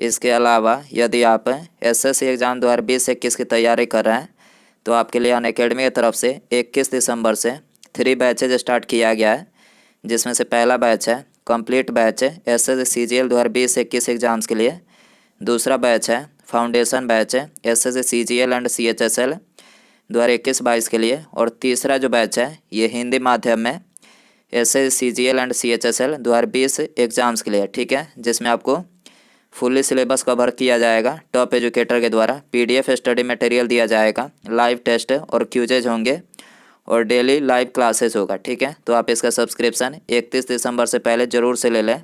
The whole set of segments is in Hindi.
इसके अलावा यदि आप एसएससी एग्ज़ाम 2020-21 की तैयारी कर रहे हैं तो आपके लिए अनअकैडमी की तरफ से 21 दिसंबर से 3 बैचेज स्टार्ट किया गया है, जिसमें से पहला बैच है कंप्लीट बैच है एसएससी सीजीएल 2020-21 एग्ज़ाम्स के लिए। दूसरा बैच है फाउंडेशन बैच है एसएससी सीजीएल एंड सीएचएसएल 2021-22 के लिए। और तीसरा जो बैच है ये हिंदी माध्यम में SSC CGL and CHSL 2020 exams के लिए, ठीक है, जिसमें आपको फुल्ली सिलेबस कवर किया जाएगा टॉप एजुकेटर के द्वारा। पीडीएफ स्टडी मटेरियल दिया जाएगा, लाइव टेस्ट और क्यूजेज होंगे और डेली लाइव क्लासेस होगा, ठीक है। तो आप इसका सब्सक्रिप्शन 31 दिसंबर से पहले ज़रूर से ले लें,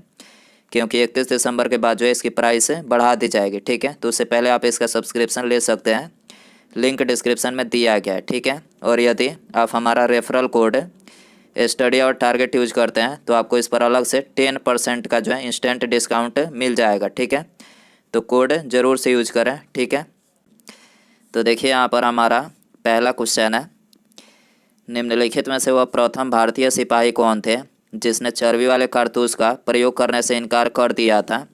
क्योंकि 31 दिसंबर के बाद जो है इसकी प्राइस बढ़ा दी जाएगी, ठीक है। तो उससे पहले आप इसका सब्सक्रिप्शन ले सकते हैं, लिंक डिस्क्रिप्शन में दिया गया है, ठीक है। और यदि आप हमारा रेफरल कोड स्टडी और टारगेट यूज करते हैं तो आपको इस पर अलग से 10% का जो है इंस्टेंट डिस्काउंट मिल जाएगा, ठीक है। तो कोड ज़रूर से यूज करें, ठीक है। तो देखिए यहाँ पर हमारा पहला क्वेश्चन है, निम्नलिखित में से वह प्रथम भारतीय सिपाही कौन थे जिसने चर्बी वाले कारतूस का प्रयोग करने से इनकार कर दिया था।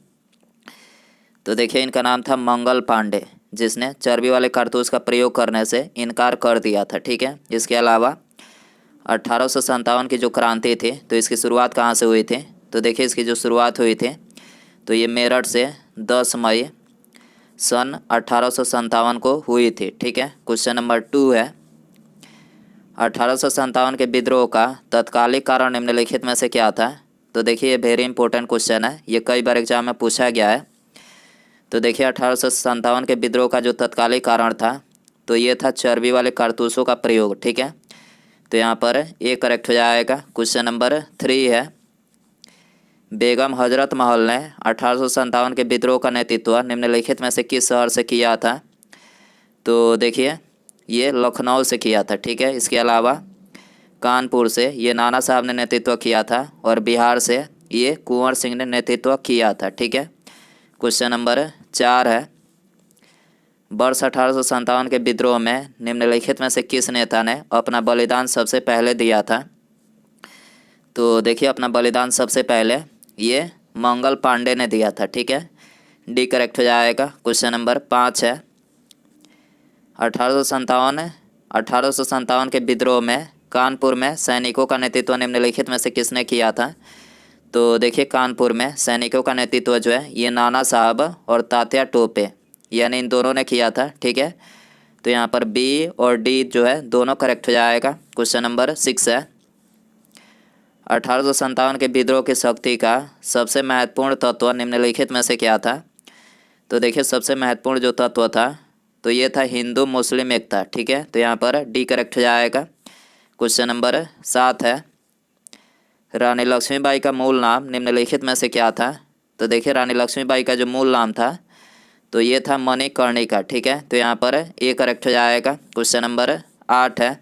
तो देखिए इनका नाम था मंगल पांडे, जिसने चर्बी वाले कारतूस का प्रयोग करने से इनकार कर दिया था, ठीक है। इसके अलावा 1857 की जो क्रांति थी तो इसकी शुरुआत कहाँ से हुई थी। तो देखिए इसकी जो शुरुआत हुई थी तो ये मेरठ से 10 मई सन 1857 को हुई थी, ठीक है। क्वेश्चन नंबर 2 है, 1857 के विद्रोह का तत्कालिक कारण निम्नलिखित में से क्या था। तो देखिए ये वेरी इंपॉर्टेंट क्वेश्चन है, ये कई बार एग्जाम में पूछा गया है। तो देखिए 1857 के विद्रोह का जो तत्कालिक कारण था तो ये था चर्बी वाले कारतूसों का प्रयोग, ठीक है। तो यहाँ पर ए करेक्ट हो जाएगा। क्वेश्चन नंबर 3 है, बेगम हजरत महल ने 1857 के विद्रोह का नेतृत्व निम्नलिखित में से किस शहर से किया था। तो देखिए ये लखनऊ से किया था, ठीक है। इसके अलावा कानपुर से ये नाना साहब ने नेतृत्व किया था और बिहार से ये कुंवर सिंह ने नेतृत्व किया था, ठीक है। क्वेश्चन नंबर 4 है, वर्ष 1857 के विद्रोह में निम्नलिखित में से किस नेता ने अपना बलिदान सबसे पहले दिया था। तो देखिए अपना बलिदान सबसे पहले ये मंगल पांडे ने दिया था, ठीक है। डी करेक्ट हो जाएगा। क्वेश्चन नंबर 5 है, 1857 के विद्रोह में कानपुर में सैनिकों का नेतृत्व निम्नलिखित में से किसने किया था। तो देखिए कानपुर में सैनिकों का नेतृत्व जो है ये नाना साहब और तात्या टोपे यानी इन दोनों ने किया था, ठीक है। तो यहाँ पर बी और डी जो है दोनों करेक्ट हो जाएगा। क्वेश्चन नंबर 6 है, 1857 के विद्रोह की शक्ति का सबसे महत्वपूर्ण तत्व निम्नलिखित में से क्या था। तो देखिए सबसे महत्वपूर्ण जो तत्व था तो ये था हिंदू मुस्लिम एकता, ठीक है। तो यहाँ पर डी करेक्ट हो जाएगा। क्वेश्चन नंबर 7 है, रानी लक्ष्मीबाई का मूल नाम निम्नलिखित में से क्या था। तो देखिए रानी लक्ष्मीबाई का जो मूल नाम था तो ये था मणिकर्णिका, ठीक है। तो यहाँ पर ए करेक्ट हो जाएगा। क्वेश्चन नंबर 8 है,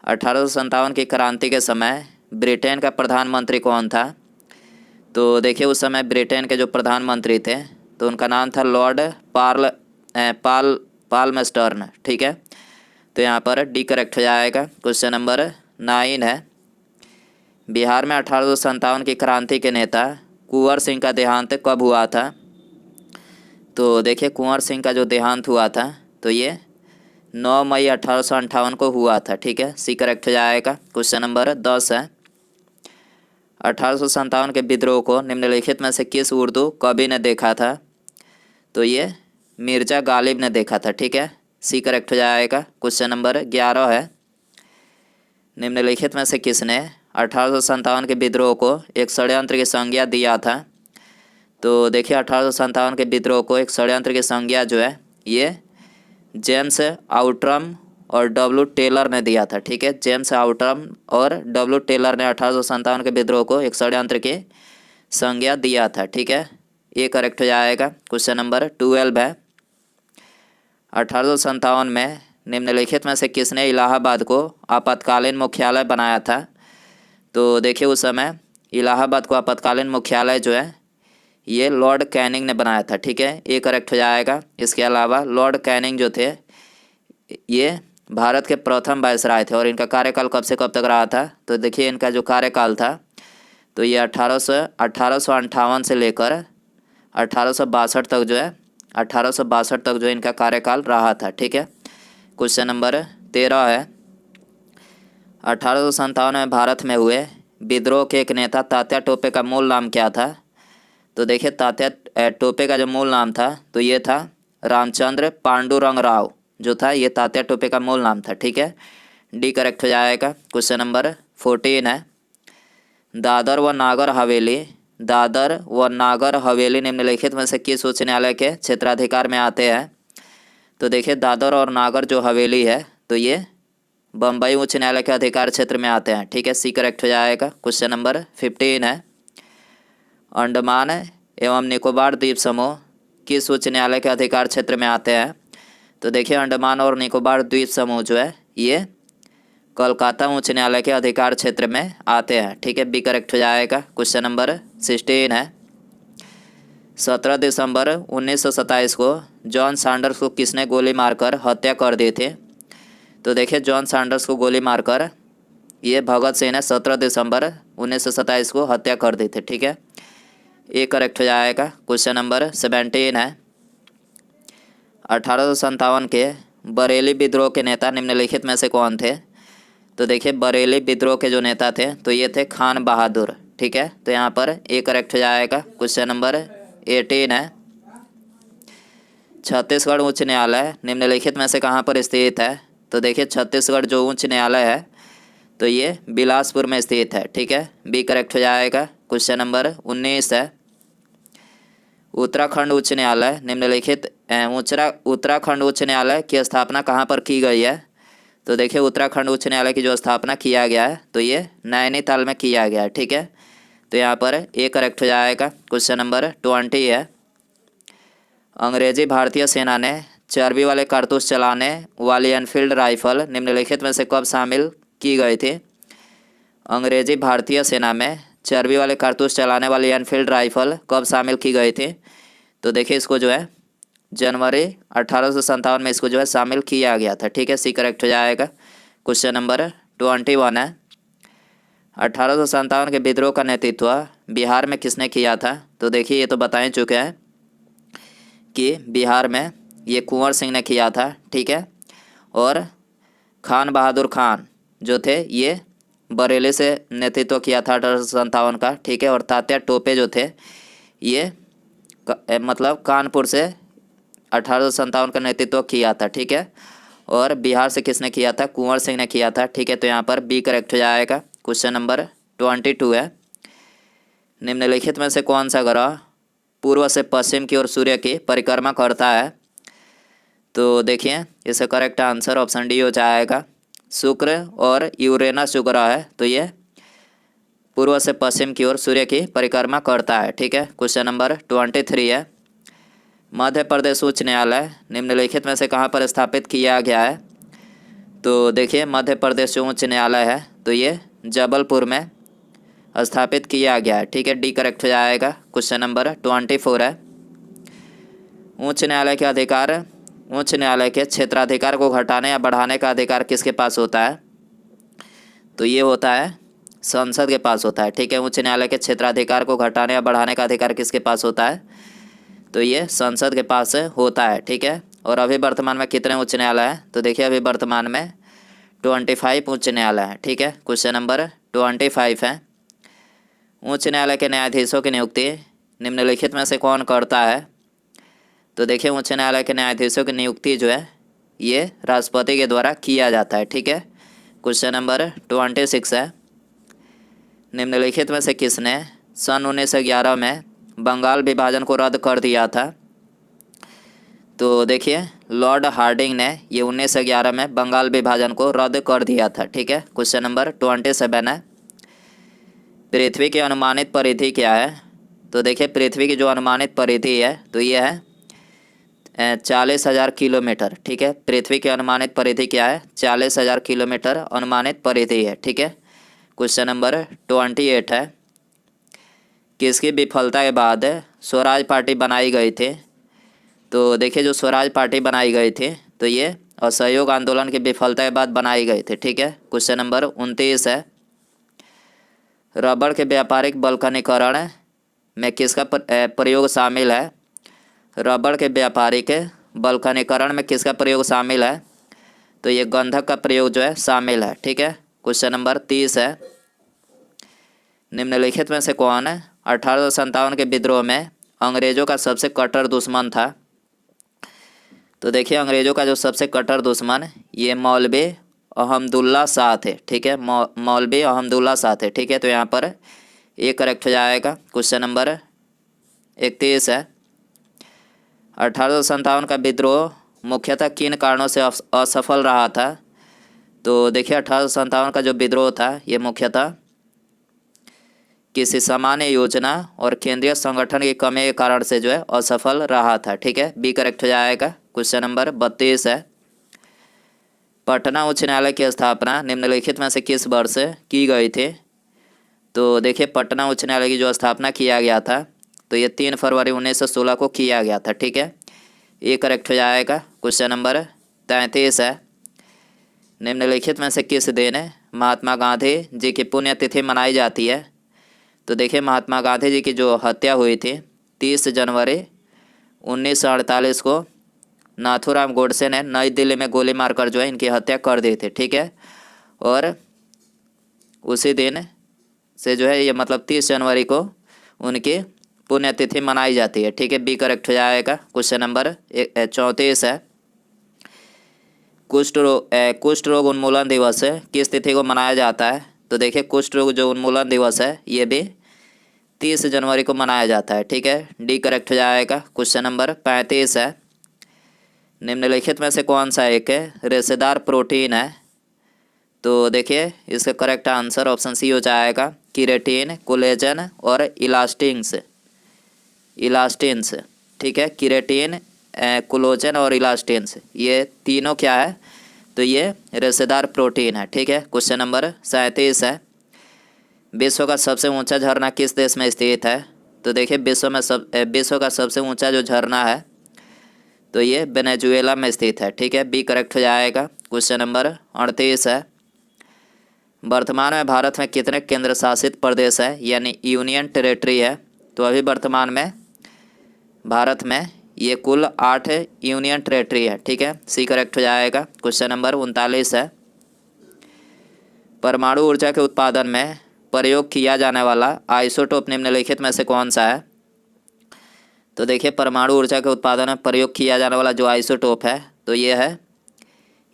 1857 की क्रांति के समय ब्रिटेन का प्रधानमंत्री कौन था। तो देखिए उस समय ब्रिटेन के जो प्रधानमंत्री थे तो उनका नाम था लॉर्ड पाल्मस्टर्न, ठीक है। तो यहाँ पर डी करेक्ट हो जाएगा। क्वेश्चन नंबर 9 है, बिहार में 1857 की क्रांति के नेता कुंवर सिंह का देहांत कब हुआ था। तो देखिए कुंवर सिंह का जो देहांत हुआ था तो ये 9 मई 1858 को हुआ था, ठीक है। सी करेक्ट हो जाएगा। क्वेश्चन नंबर 10 है, 1857 के विद्रोह को निम्नलिखित में से किस उर्दू कवि ने देखा था। तो ये मिर्जा गालिब ने देखा था, ठीक है। सी करेक्ट हो जाएगा। क्वेश्चन नंबर 11 है, निम्नलिखित में से किसने 1857 के विद्रोह को एक षड्यंत्र की संज्ञा दिया था। तो देखिए 1857 के विद्रोह को एक षड्यंत्र की संज्ञा जो है ये जेम्स आउट्रम और डब्ल्यू टेलर ने दिया था, ठीक है। जेम्स आउट्रम और डब्ल्यू टेलर ने 1857 के विद्रोह को एक षड्यंत्र की संज्ञा दिया था, ठीक है। ये करेक्ट हो जाएगा। क्वेश्चन नंबर 12 है, 1857 में निम्नलिखित में से किसने इलाहाबाद को आपातकालीन मुख्यालय बनाया था। तो देखिए उस समय इलाहाबाद को आपातकालीन मुख्यालय जो है ये लॉर्ड कैनिंग ने बनाया था, ठीक है। ये करेक्ट हो जाएगा। इसके अलावा लॉर्ड कैनिंग जो थे ये भारत के प्रथम वायसराय थे और इनका कार्यकाल कब से कब तक रहा था। तो देखिए इनका जो कार्यकाल था तो ये 1858 से लेकर 1862 तक जो है 1862 तक जो इनका कार्यकाल रहा था। ठीक है। क्वेश्चन नंबर 13 है, 1857 में भारत में हुए विद्रोह के एक नेता तात्या टोपे का मूल नाम क्या था? तो देखिए तात्या टोपे का जो मूल नाम था तो ये था रामचंद्र पांडुरंग राव जो था, ये तात्या टोपे का मूल नाम था। ठीक है, डी करेक्ट हो जाएगा। क्वेश्चन नंबर 14 है, दादर व नागर हवेली निम्नलिखित में से किस उच्च न्यायालय के क्षेत्राधिकार में आते हैं? तो देखिए दादर और नागर जो हवेली है तो ये बम्बई उच्च न्यायालय के अधिकार क्षेत्र में आते हैं। ठीक है, सी करेक्ट हो जाएगा। क्वेश्चन नंबर 15 है, अंडमान एवं निकोबार द्वीप समूह किस उच्च न्यायालय के अधिकार क्षेत्र में आते हैं? तो देखिए अंडमान और निकोबार द्वीप समूह जो है ये कोलकाता उच्च न्यायालय के अधिकार क्षेत्र में आते हैं। ठीक है, बी करेक्ट हो जाएगा। क्वेश्चन नंबर 16 है, 17 दिसंबर 1927 को जॉन सैंडर्स को किसने गोली मारकर हत्या कर दी थी? तो देखिए जॉन सैंडर्स को गोली मारकर ये भगत सिंह ने 17 दिसंबर 1927 को हत्या कर दी थी। ठीक है, ए करेक्ट हो जाएगा। क्वेश्चन नंबर 17 है, 1857 के बरेली विद्रोह के नेता निम्नलिखित में से कौन थे? तो देखिए बरेली विद्रोह के जो नेता थे तो ये थे खान बहादुर। ठीक है, तो यहाँ पर ए करेक्ट हो जाएगा। क्वेश्चन नंबर 18 है, छत्तीसगढ़ उच्च न्यायालय निम्नलिखित में से कहाँ पर स्थित है? तो देखिए छत्तीसगढ़ जो उच्च न्यायालय है तो ये बिलासपुर में स्थित है। ठीक है, बी करेक्ट हो जाएगा। क्वेश्चन नंबर 19 है, उत्तराखंड उच्च न्यायालय निम्नलिखित उत्तराखंड उच्च न्यायालय की स्थापना कहाँ पर की गई है? तो देखिए उत्तराखंड उच्च न्यायालय की जो स्थापना किया गया है तो ये नैनीताल में किया गया है। ठीक है, तो यहाँ पर ए करेक्ट हो जाएगा। क्वेश्चन नंबर 20 है, अंग्रेजी भारतीय सेना ने चर्बी वाले कारतूस चलाने वाली एनफील्ड राइफल निम्नलिखित में से कब शामिल की गई थी? अंग्रेजी भारतीय सेना में चर्बी वाले कारतूस चलाने वाली एनफील्ड राइफल कब शामिल की गई थी? तो देखिए इसको जो है जनवरी 1857 में इसको जो है शामिल किया गया था। ठीक है, सी करेक्ट हो जाएगा। क्वेश्चन नंबर 21 है, 1857 के विद्रोह का नेतृत्व बिहार में किसने किया था? तो देखिए ये तो बता ही चुके हैं कि बिहार में ये कुंवर सिंह ने किया था। ठीक है, और खान बहादुर खान जो थे ये बरेली से नेतृत्व किया था 1857 का। ठीक है, और तात्या टोपे जो थे ये मतलब कानपुर से 1857 का नेतृत्व किया था। ठीक है, और बिहार से किसने किया था? कुंवर सिंह ने किया था। ठीक है, तो यहाँ पर बी करेक्ट हो जाएगा। क्वेश्चन नंबर 22 है, निम्नलिखित में से कौन सा ग्रह पूर्व से पश्चिम की ओर सूर्य की परिक्रमा करता है? तो देखिए इसका करेक्ट आंसर ऑप्शन डी हो जाएगा। शुक्र और यूरेनस जो ग्रह है तो ये पूर्व से पश्चिम की ओर सूर्य की परिक्रमा करता है। ठीक है, क्वेश्चन नंबर 23 है, मध्य प्रदेश उच्च न्यायालय निम्नलिखित में से कहाँ पर स्थापित किया गया है? तो देखिए मध्य प्रदेश जो उच्च न्यायालय है तो ये जबलपुर में स्थापित किया गया है। ठीक है, डी करेक्ट हो जाएगा। क्वेश्चन नंबर 24 है, उच्च न्यायालय के क्षेत्राधिकार को घटाने या बढ़ाने का अधिकार किसके पास होता है? तो ये होता है संसद के पास होता है। ठीक है, उच्च न्यायालय के क्षेत्राधिकार को घटाने या बढ़ाने का अधिकार किसके पास होता है? तो ये संसद के पास होता है। ठीक है, और अभी वर्तमान में कितने उच्च न्यायालय हैं? तो देखिए अभी वर्तमान में 25 उच्च न्यायालय हैं। ठीक है, क्वेश्चन नंबर 25 है, उच्च न्यायालय के न्यायाधीशों की नियुक्ति निम्नलिखित में से कौन करता है? तो देखिए उच्च न्यायालय के न्यायाधीशों की नियुक्ति जो है ये राष्ट्रपति के द्वारा किया जाता है। ठीक है, क्वेश्चन नंबर 26 है, निम्नलिखित में से किसने सन 1911 में बंगाल विभाजन को रद्द कर दिया था? तो देखिए लॉर्ड हार्डिंग ने ये 1911 में बंगाल विभाजन को रद्द कर दिया था। ठीक है, क्वेश्चन नंबर 27 है, पृथ्वी की अनुमानित परिधि क्या है? तो देखिए पृथ्वी की जो अनुमानित परिधि है तो ये है 40,000 किलोमीटर। ठीक है, पृथ्वी की अनुमानित परिधि क्या है? 40,000 किलोमीटर अनुमानित परिधि है। ठीक है, क्वेश्चन नंबर 28 है, किसकी विफलता के बाद स्वराज पार्टी बनाई गई थी? तो देखिए जो स्वराज पार्टी बनाई गई थी तो ये असहयोग आंदोलन की विफलता के बाद बनाई गई थी। ठीक है, क्वेश्चन नंबर 29 है, रबड़ के व्यापारिक वल्कनीकरण में किसका प्रयोग शामिल है? रबड़ के व्यापारिक वल्कनीकरण में किसका प्रयोग शामिल है? तो ये गंधक का प्रयोग जो है शामिल है। ठीक है, क्वेश्चन नंबर 30 है, निम्नलिखित में से कौन 1857 के विद्रोह में अंग्रेजों का सबसे कट्टर दुश्मन था? तो देखिए अंग्रेजों का जो सबसे कट्टर दुश्मन ये मौलवी अहमदुल्ला शाह थे। ठीक है, मौलवी अहमदुल्ला शाह थे। ठीक है, तो यहाँ पर ये करेक्ट हो जाएगा। क्वेश्चन नंबर 31 है, 1857 का विद्रोह मुख्यतः किन कारणों से असफल रहा था? तो देखिए 1857 का जो विद्रोह था ये मुख्यतः किसी सामान्य योजना और केंद्रीय संगठन की कमी के कारण से जो है असफल रहा था। ठीक है, बी करेक्ट हो जाएगा। क्वेश्चन नंबर 32 है, पटना उच्च न्यायालय की स्थापना निम्नलिखित में से किस वर्ष की गई थी? तो देखिए पटना उच्च न्यायालय की जो स्थापना किया गया था तो ये 3 फरवरी 1916 को किया गया था। ठीक है, ये करेक्ट हो जाएगा। क्वेश्चन नंबर 33 है, निम्नलिखित में से किस दिन महात्मा गांधी जी की पुण्यतिथि मनाई जाती है? तो देखिए महात्मा गांधी जी की जो हत्या हुई थी 30 जनवरी 1948 को नाथूराम गोडसे ने नई दिल्ली में गोली मारकर जो है इनकी हत्या कर दी थी। ठीक है, और उसी दिन से जो है ये मतलब 30 जनवरी को उनकी पुण्यतिथि मनाई जाती है। ठीक है, बी करेक्ट हो जाएगा। क्वेश्चन नंबर 34 है, कुष्ठ रोग उन्मूलन दिवस किस तिथि को मनाया जाता है? तो देखिए कुष्ठ रोग जो उन्मूलन दिवस है ये भी 30 जनवरी को मनाया जाता है। ठीक है, डी करेक्ट हो जाएगा। क्वेश्चन नंबर 35 है, निम्नलिखित में से कौन सा एक रेशेदार प्रोटीन है? तो देखिए इसका करेक्ट आंसर ऑप्शन सी हो जाएगा, केराटिन, कोलेजन और इलास्टिन्स। ठीक है, केराटिन, कोलेजन और इलास्टिन्स ये तीनों क्या है? तो ये रेशेदार प्रोटीन है। ठीक है, क्वेश्चन नंबर 37 है, विश्व का सबसे ऊंचा झरना किस देश में स्थित है? तो देखिए विश्व का सबसे ऊंचा जो झरना है तो ये वेनेजुएला में स्थित है। ठीक है, बी करेक्ट हो जाएगा। क्वेश्चन नंबर 38 है, वर्तमान में भारत में कितने केंद्र शासित प्रदेश है यानी यूनियन टेरेटरी है? तो अभी वर्तमान में भारत में ये कुल 8 यूनियन टेरेटरी है। ठीक है, सी करेक्ट हो जाएगा। क्वेश्चन नंबर 39 है, परमाणु ऊर्जा के उत्पादन में प्रयोग किया जाने वाला आइसोटोप निम्नलिखित में से कौन सा है? तो देखिए परमाणु ऊर्जा के उत्पादन में प्रयोग किया जाने वाला जो आइसोटोप है तो ये है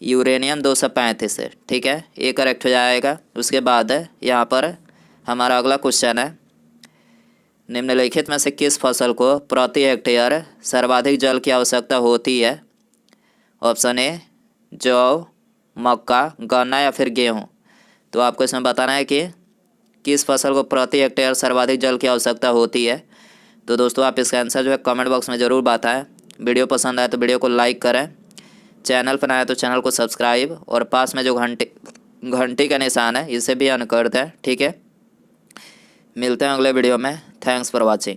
यूरेनियम 235 है। ठीक है, ये करेक्ट हो जाएगा। उसके बाद यहाँ पर हमारा अगला क्वेश्चन है, निम्नलिखित में से किस फसल को प्रति हेक्टेयर सर्वाधिक जल की आवश्यकता होती है? ऑप्शन ए जौ, मक्का, गन्ना या फिर गेहूँ। तो आपको इसमें बताना है कि किस फसल को प्रति हेक्टेयर सर्वाधिक जल की आवश्यकता होती है। तो दोस्तों आप इसका आंसर जो है कमेंट बॉक्स में ज़रूर बताएं। वीडियो पसंद आए तो वीडियो को लाइक करें, चैनल पर आए तो चैनल को सब्सक्राइब और पास में जो घंटी का निशान है इसे भी ऑन कर दें। ठीक है, मिलते हैं अगले वीडियो में। Thanks for watching.